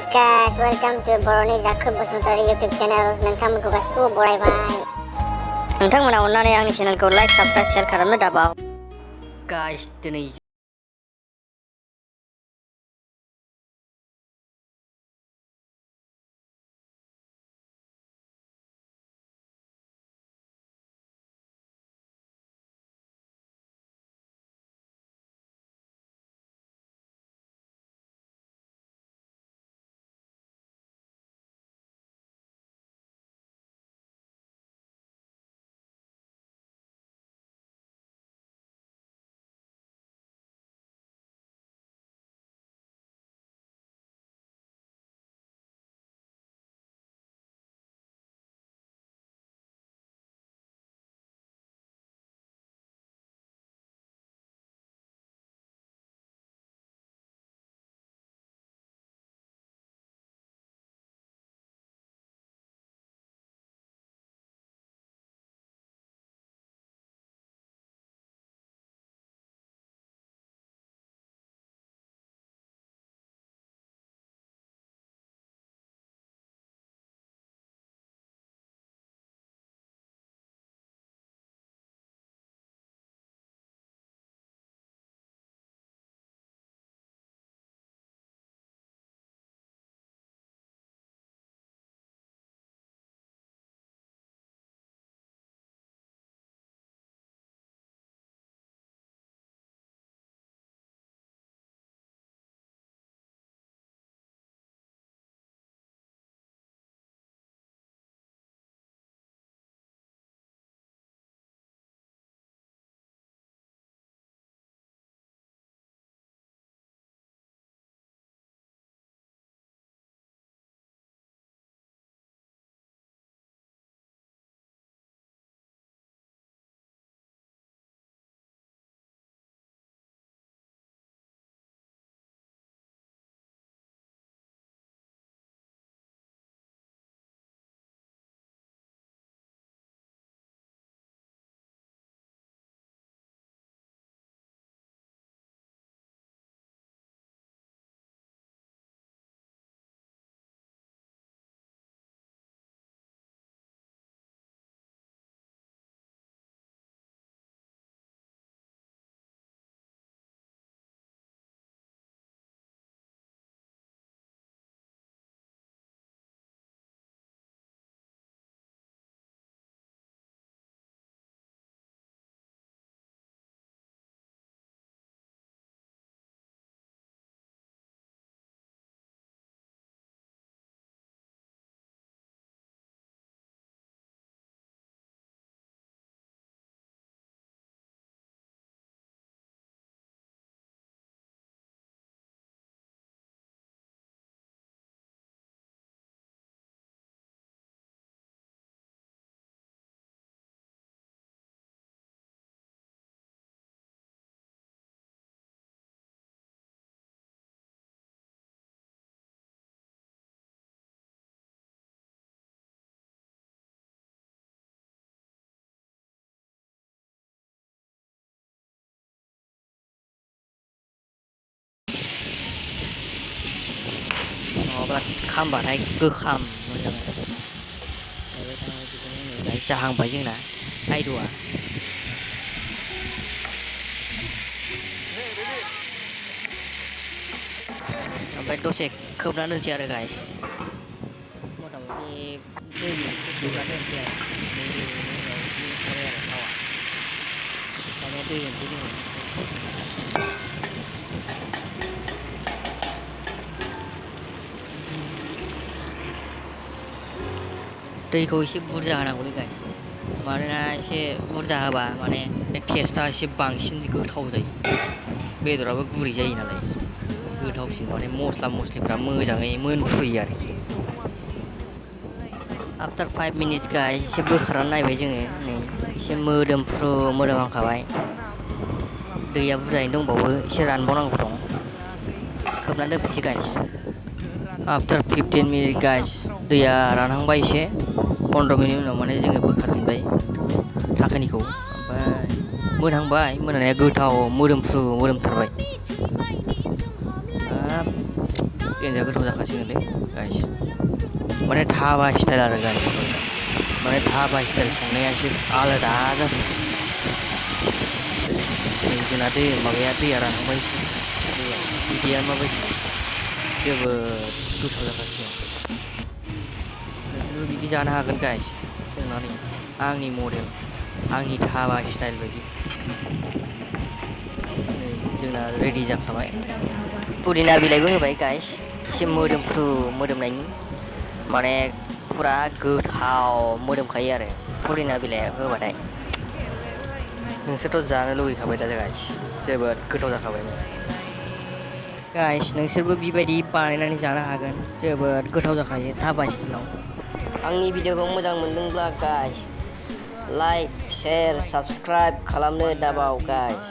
guys, welcome to Boroni Jakub Basuntari YouTube channel. नोंथांमोनखौ गासिबो बरायबाय। नोंथांमोना अननानै आंनि चेनेलखौ लाइक, साबस्क्राइब, शेयार खालामनो दाबाव। गाइस दिनै खामबाथाय गोखाम मोनो गाइस जाहांबाय जोंना आइद'आ ओमफ्राय दसे खोबना दोनसै आरो गाइस मथा-मथि दै खोबना दोनसै आरो दानिया दै होनसै जोङो दैखौ एसे बुरजा होनांगौलै गाइस मानोना एसे बुरजा होबा माने टेस्टआ एसे बांसिन गोथाव जायो बेदराबो गुरै जायो नालाय गोथावसिन माने मस्ला-मस्लिफ्रा मोजाङै मोनफ्रुयो आरोखि आफ्टार 5 मिनिट्स गाइस एसे बोखारनानै नायबाय जोङो नै एसे मोदोमफ्रु मोदोमहांखाबाय दैया बुरजायैनो दंबावो एसे रानबावनांगौ दं खोबनानै दोनफिनसै गाइस आफ्टार 15 मिनिट गाइस दैया रानहांबाय एसे 15 मिनिट उनाव माने जोङो बोखारफिनबाय थाखोनिखौ ओमफ्राय मोनहांबाय मोननाया गोथाव मोदोमफ्रु मोदोमथारबाय देन्जार गोथाव जाखासिगोनलै गाइस माने धाबा स्टाइल आरो गाइस माने धाबा स्टाइल संनाया एसे आलादा जादों जोंना माबाया दैया रानहांबाय एसे बिदैया माबायदि जोबोद गोथाव जाखासिगोन नोंसोरबो बिदि जानो हागोन गाइस संनानै आंनि मडेल आंनि धाबा स्टाइल बायदि नै जोंना रेडि जाखाबाय पुदिना बिलाइबो होबाय गाइस एसे मोदोमफ्रु मोदोमनायनि माने फुरा गोथाव मोदोमखायो आरो पुदिना बिलाइ होबाथाय नोंसोरथ' जानो लुगैखाबाय दा गाइस जोबोद गोथाव जाखाबाय गाइस नोंसोरबो बेबायदि बानायनानै जानो हागोन जोबोद गोथाव जाखायो धाबा स्टाइलाव आंनि भिडिअखौ मोजां मोनदोंब्ला गाइस लाइक शेयार साबस्क्राइब खालामनो दाबाव गाइस